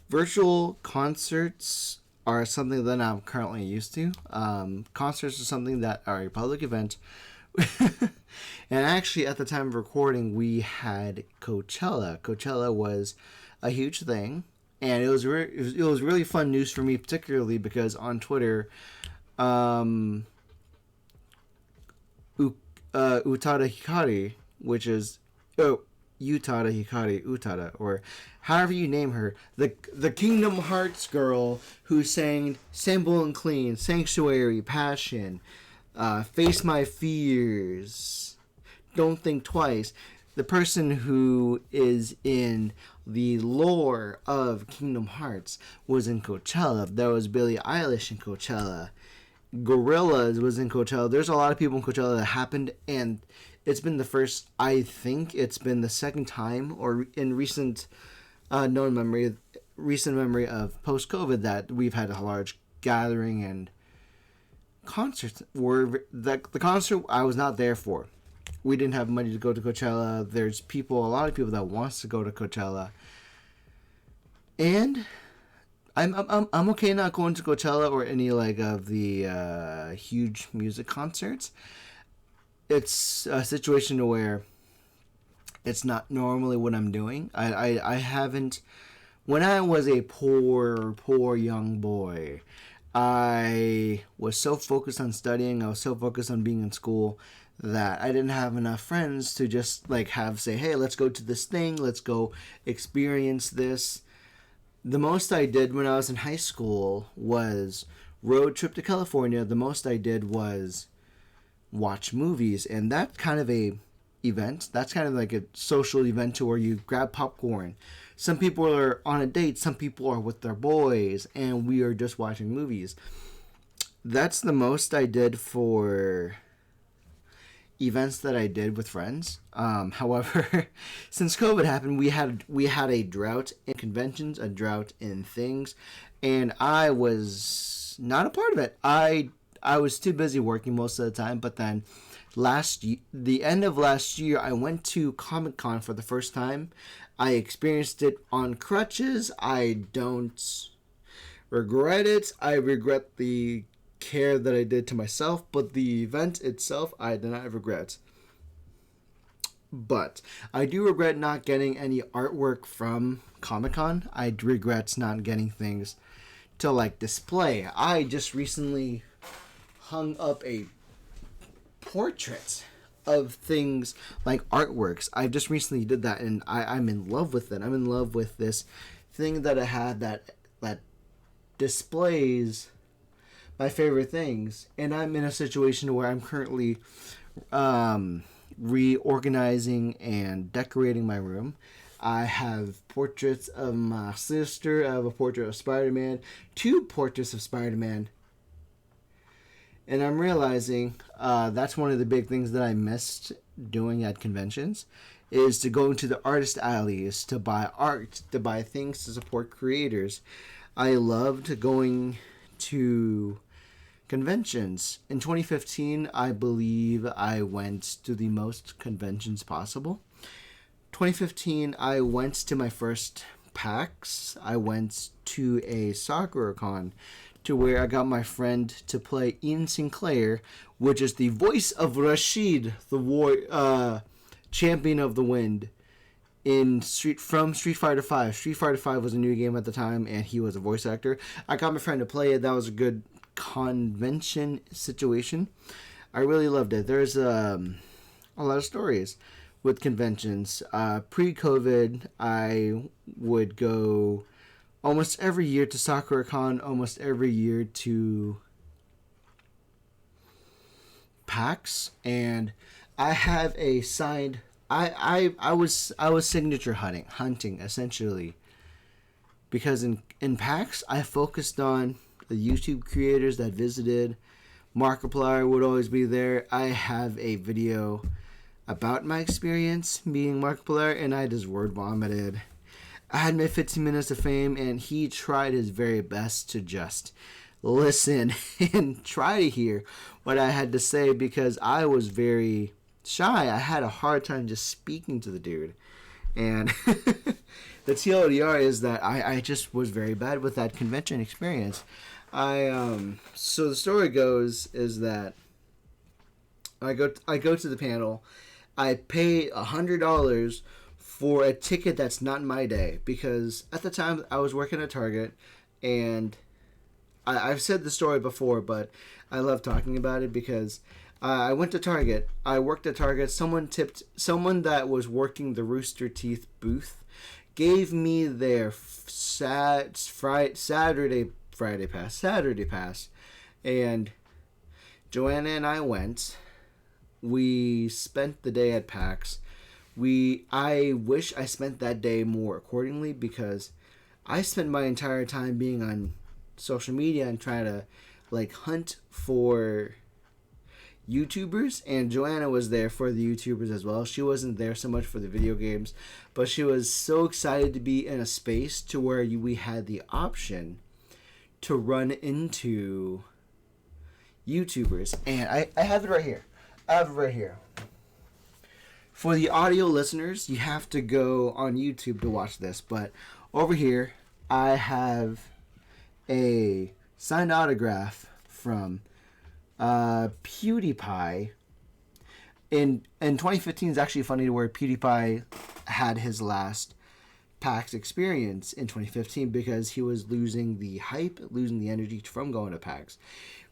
Virtual concerts are something that I'm currently used to. Concerts are something that are a public event. And actually, at the time of recording, we had Coachella. Coachella was a huge thing, and it was really fun news for me, particularly because on Twitter, Utada Hikari, which is Utada Hikari, or however you name her, the Kingdom Hearts girl who sang Simple and Clean, Sanctuary, Passion, Face My Fears, Don't Think Twice. The person who is in the lore of Kingdom Hearts was in Coachella. There was Billie Eilish in Coachella. Gorillaz was in Coachella. There's a lot of people in Coachella that happened, and it's been it's been the second time, or in recent memory of post-COVID, that we've had a large gathering and concerts. The concert I was not there for. We didn't have money to go to Coachella. There's a lot of people that wants to go to Coachella, and I'm okay not going to Coachella or any of the huge music concerts. It's a situation where it's not normally what I'm doing. I haven't. When I was a poor young boy, I was so focused on studying. I was so focused on being in school that I didn't have enough friends to just say, hey, let's go to this thing. Let's go experience this. The most I did when I was in high school was road trip to California. The most I did was watch movies, and that's kind of a event. That's kind of like a social event to where you grab popcorn. Some people are on a date, some people are with their boys, and we are just watching movies. That's the most I did for events that I did with friends. However, since COVID happened, we had a drought in conventions, a drought in things, and I was not a part of it. I was too busy working most of the time. But then the end of last year, I went to Comic-Con for the first time. I experienced it on crutches. I don't regret it. I regret the care that I did to myself, but the event itself I do not regret. But I do regret not getting any artwork from Comic-Con. I regret not getting things to display. I just recently hung up a portrait of things like artworks. I just recently did that, and I'm in love with it. I'm in love with this thing that I had that displays my favorite things, and I'm in a situation where I'm currently reorganizing and decorating my room. I have portraits of my sister. I have a portrait of Spider-Man, 2 portraits of Spider-Man, and I'm realizing that's one of the big things that I missed doing at conventions, is to go into the artist alleys, to buy art, to buy things to support creators. I loved going to conventions. In 2015, I believe I went to the most conventions possible. 2015, I went to my first PAX. I went to a SakuraCon, to where I got my friend to play Ian Sinclair, which is the voice of Rashid, the champion of the wind, from Street Fighter V. Street Fighter V was a new game at the time, and he was a voice actor. I got my friend to play it. That was a good convention situation. I really loved it. There's a lot of stories with conventions. Pre-COVID, I would go almost every year to SakuraCon, almost every year to PAX, and I have a signed. I was signature hunting essentially, because in PAX I focused on the YouTube creators that visited. Markiplier would always be there. I have a video about my experience being Markiplier, and I just word vomited. I had my 15 minutes of fame, and he tried his very best to just listen and try to hear what I had to say, because I was very shy. I had a hard time just speaking to the dude. And the TLDR is that I just was very bad with that convention experience. So the story goes is that I go to the panel. I pay $100 for a ticket that's not my day, because at the time I was working at Target, and I've said the story before, but I love talking about it because I went to Target. I worked at Target. Someone that was working the Rooster Teeth booth gave me their Saturday pass, and Joanna and I went. We spent the day at PAX. I wish I spent that day more accordingly, because I spent my entire time being on social media and trying to hunt for YouTubers, and Joanna was there for the YouTubers as well. She wasn't there so much for the video games, but she was so excited to be in a space to where we had the option to run into YouTubers. And I have it right here. For the audio listeners, you have to go on YouTube to watch this, but over here I have a signed autograph from PewDiePie. In 2015 is actually funny, where PewDiePie had his last PAX experience in 2015 because he was losing the hype, losing the energy from going to PAX.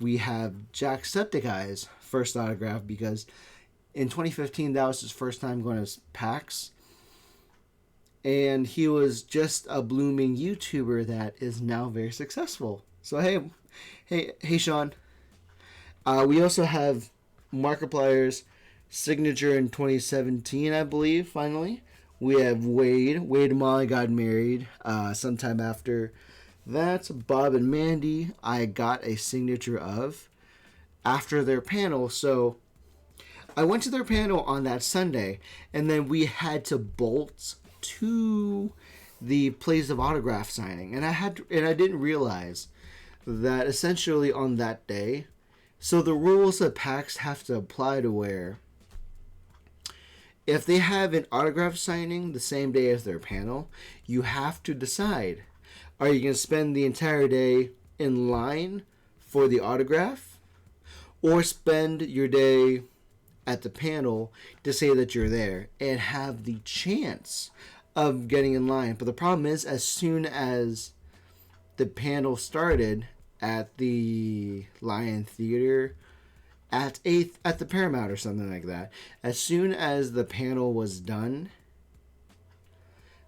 We have Jacksepticeye's first autograph because in 2015 that was his first time going to PAX, and he was just a blooming YouTuber that is now very successful. So hey Sean. We also have Markiplier's signature in 2017, I believe, finally. We have Wade and Molly got married sometime after that. Bob and Mandy, I got a signature of after their panel. So I went to their panel on that Sunday, and then we had to bolt to the place of autograph signing. And I didn't realize that essentially on that day, so the rules of PAX have to apply to where if they have an autograph signing the same day as their panel, you have to decide, are you going to spend the entire day in line for the autograph, or spend your day at the panel to say that you're there and have the chance of getting in line. But the problem is, as soon as the panel started at the Lion Theater, at the Paramount or something like that, as soon as the panel was done,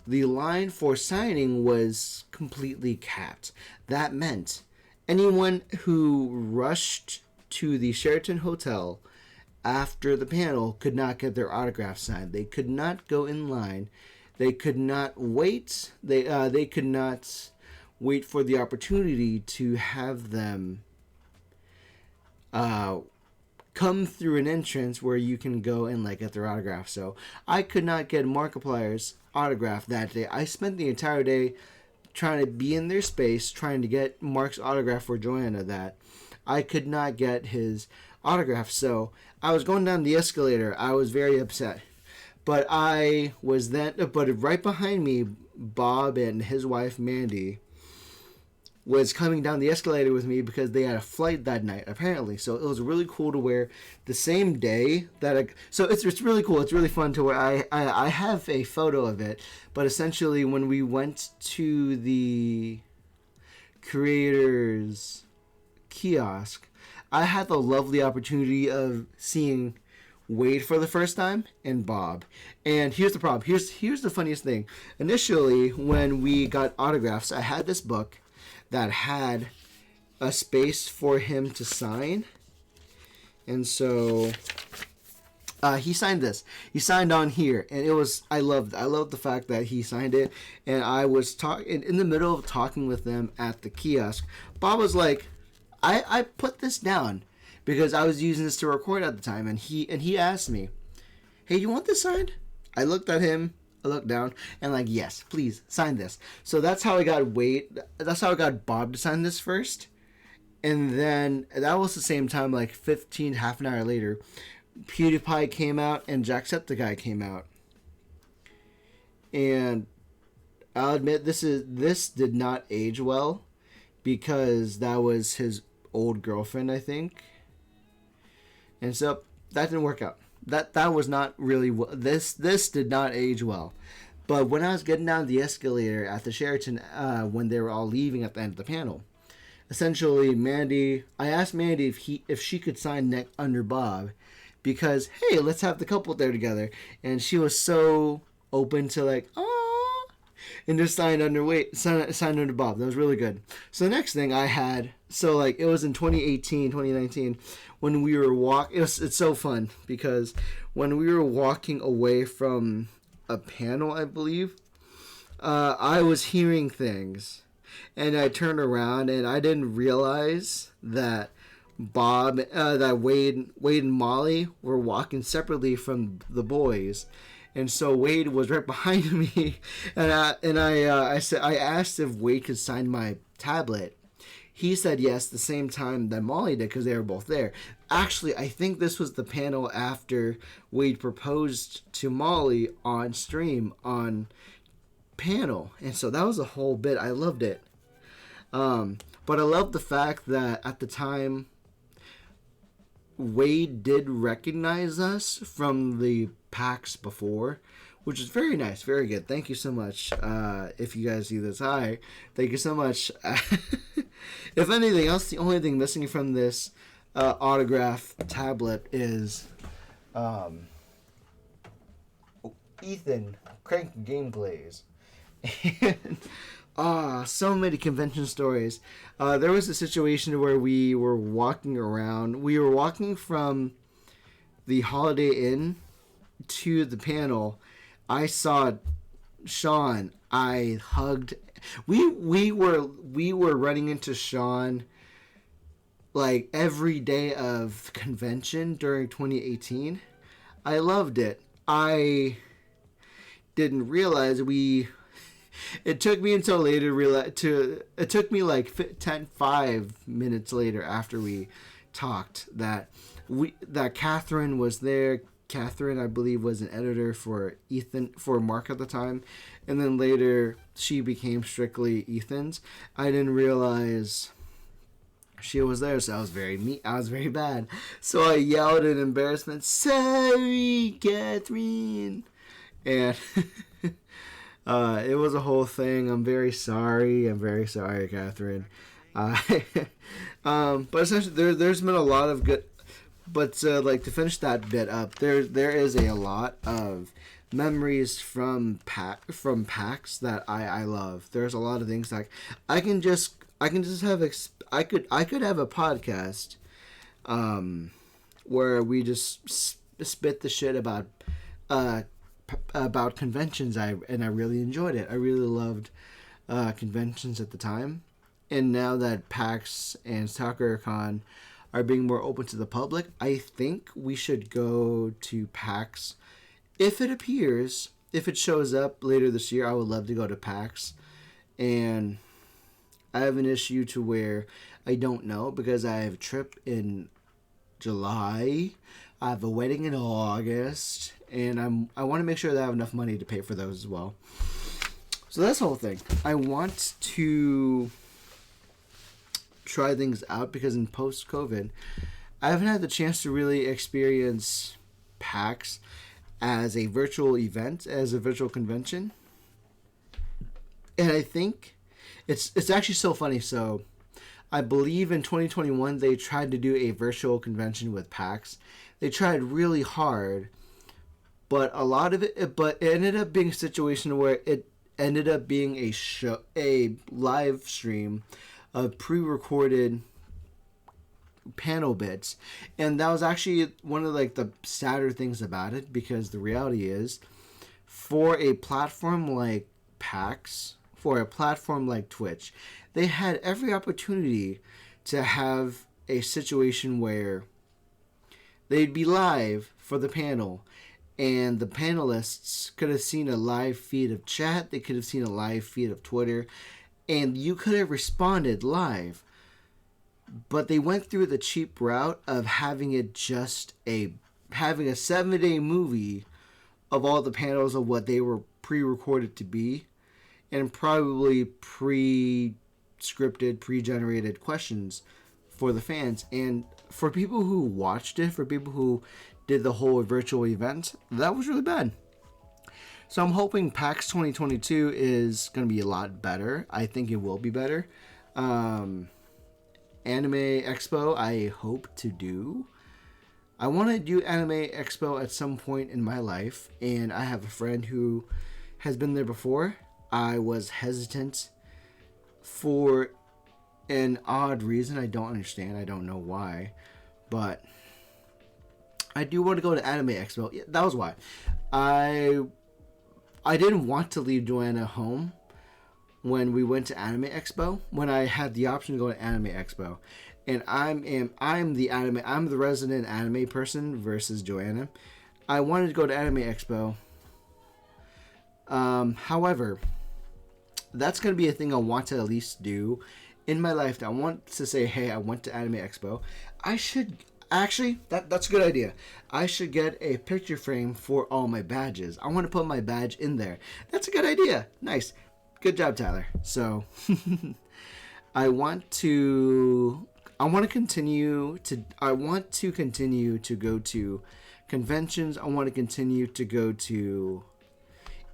the line for signing was completely capped. That meant anyone who rushed to the Sheraton Hotel after the panel could not get their autograph signed. They could not go in line. They could not wait. They could not wait for the opportunity to have them come through an entrance where you can go and get their autograph. So I could not get Markiplier's autograph that day. I spent the entire day trying to be in their space, trying to get Mark's autograph for Joanna, that I could not get his autograph. So I was going down the escalator. I was very upset. But right behind me, Bob and his wife Mandy was coming down the escalator with me because they had a flight that night, apparently. So it was really cool to wear the same day that so it's really cool. It's really fun to wear. I have a photo of it, but essentially when we went to the creators kiosk, I had the lovely opportunity of seeing Wade for the first time and Bob. And here's the problem. Here's the funniest thing. Initially, when we got autographs, I had this book that had a space for him to sign. And so he signed this. He signed on here, and I loved the fact that he signed it. And I was in the middle of talking with them at the kiosk. Bob was like, I put this down because I was using this to record at the time, and he asked me, "Hey, you want this signed?" I looked at him, I looked down, and yes, please sign this. So that's how I got Bob to sign this first. And then that was the same time, half an hour later, PewDiePie came out and Jacksepticeye came out. And I'll admit this did not age well because that was his old girlfriend, I think. And so that didn't work out. That was not really this did not age well. But when I was getting down the escalator at the Sheraton, when they were all leaving at the end of the panel, essentially I asked Mandy if she could sign neck under Bob, because hey, let's have the couple there together, and she was so open to like, oh, and just signed under Bob. That was really good. So the next thing I had, so like it was in 2019 when we were it's so fun because when we were walking away from a panel, I believe, I was hearing things, and I turned around and I didn't realize that that Wade and Molly were walking separately from the boys. And so Wade was right behind me, and I asked if Wade could sign my tablet. He said yes the same time that Molly did because they were both there. Actually, I think this was the panel after Wade proposed to Molly on stream on panel, and so that was a whole bit. I loved it, but I loved the fact that at the time Wade did recognize us from the PAX before, which is very nice, very good. Thank you so much. If you guys see this, hi. Thank you so much. If anything else, the only thing missing from this autograph tablet is Ethan Crank Game Glaze. And so many convention stories. There was a situation where we were walking around. We were walking from the Holiday Inn to the panel. I saw Sean. I hugged. We were running into Sean like every day of convention during 2018. I loved it. I didn't realize it took me until later it took me like 5 minutes later after we talked that Catherine was there. Catherine, I believe, was an editor for Mark at the time, and then later she became strictly Ethan's. I didn't realize she was there, so I was very bad. So I yelled in embarrassment, "Sorry, Catherine," and it was a whole thing. I'm very sorry, Catherine. But essentially, there's been a lot of good. But like to finish that bit up, there is a lot of memories from PAX that I love. There's a lot of things like I could have a podcast where we just spit the shit about conventions. I really enjoyed it. I really loved conventions at the time, and now that PAX and SoccerCon are being more open to the public, I think we should go to PAX if it shows up later this year. I would love to go to PAX, and I have an issue to where I don't know because I have a trip in July, I have a wedding in August, and I want to make sure that I have enough money to pay for those as well. So that's the whole thing. I want to try things out because in post-COVID, I haven't had the chance to really experience PAX as a virtual event, as a virtual convention. And I think it's actually so funny. So I believe in 2021 they tried to do a virtual convention with PAX. They tried really hard, but it ended up being a situation where it ended up being a live stream of pre-recorded panel bits, and that was actually one of like the sadder things about it, because the reality is, for a platform like PAX, for a platform like Twitch, they had every opportunity to have a situation where they'd be live for the panel, and the panelists could have seen a live feed of chat, they could have seen a live feed of Twitter, and you could have responded live. But they went through the cheap route of having it having a 7-day movie of all the panels of what they were pre-recorded to be, and probably pre-scripted, pre-generated questions for the fans. And for people who watched it, for people who did the whole virtual event, that was really bad. So I'm hoping PAX 2022 is going to be a lot better. I think it will be better. Anime Expo, I hope to do. I want to do Anime Expo at some point in my life, and I have a friend who has been there before. I was hesitant for an odd reason. I don't understand. I don't know why, but I do want to go to Anime Expo. Yeah, that was why. I didn't want to leave Joanna home when we went to Anime Expo, when I had the option to go to Anime Expo. And I'm the resident anime person versus Joanna. I wanted to go to Anime Expo. However, that's going to be a thing I want to at least do in my life. I want to say, hey, I went to Anime Expo. I should actually, that's a good idea. I should get a picture frame for all my badges. I want to put my badge in there. That's a good idea. Nice. Good job, Tyler. So I want to continue to go to conventions. I want to continue to go to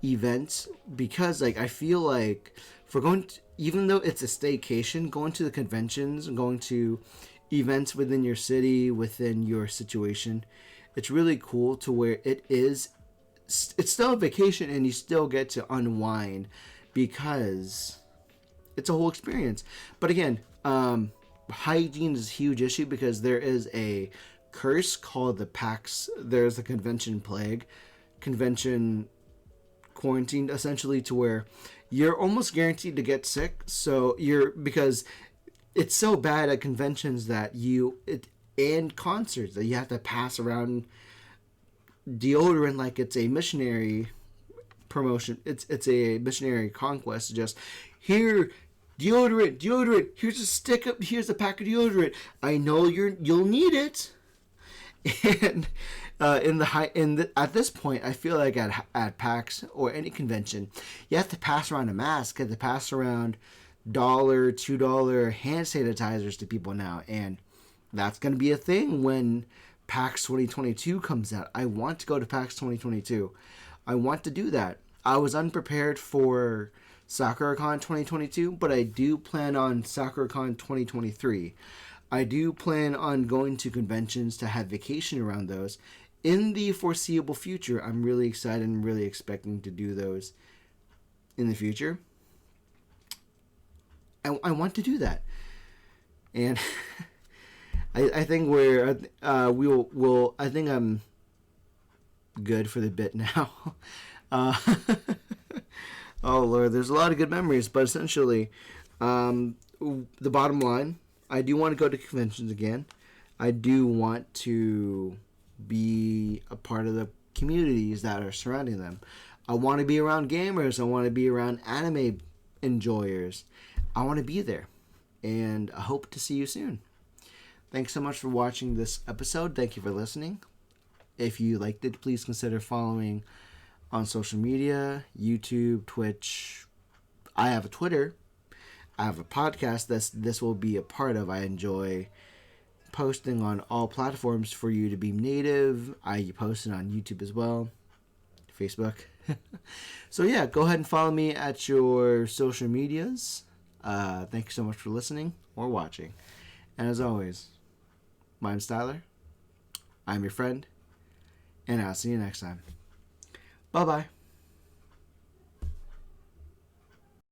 events, because like I feel like for going to, even though it's a staycation, going to the conventions and going to events within your city, within your situation, it's really cool to where it's still a vacation and you still get to unwind, because it's a whole experience. But again, hygiene is a huge issue, because there is a curse called the PAX. There's the convention plague, convention quarantined, essentially, to where you're almost guaranteed to get sick. So because it's so bad at conventions that and concerts that you have to pass around deodorant like it's a missionary promotion. It's a missionary conquest. Just here, deodorant. Here's a stick up. Here's a pack of deodorant. I know you'll need it. And at this point, I feel like at PAX or any convention, you have to pass around a mask. You have to pass around $1, $2 hand sanitizers to people now, and that's going to be a thing when PAX 2022 comes out. I want to go to PAX 2022. I want to do that. I was unprepared for SakuraCon 2022, but I do plan on SakuraCon 2023. I do plan on going to conventions to have vacation around those in the foreseeable future. I'm really excited and really expecting to do those in the future. I want to do that, and I think I think I'm good for the bit now. Oh Lord, there's a lot of good memories, but essentially, the bottom line, I do want to go to conventions again. I do want to be a part of the communities that are surrounding them. I want to be around gamers. I want to be around anime enjoyers. I want to be there, and I hope to see you soon. Thanks so much for watching this episode. Thank you for listening. If you liked it, please consider following on social media, YouTube, Twitch. I have a Twitter. I have a podcast this will be a part of. I enjoy posting on all platforms for you to be native. I post it on YouTube as well, Facebook. So yeah, go ahead and follow me at your social medias. Thank you so much for listening or watching. And as always, my name's Tyler. I'm your friend, and I'll see you next time. Bye-bye.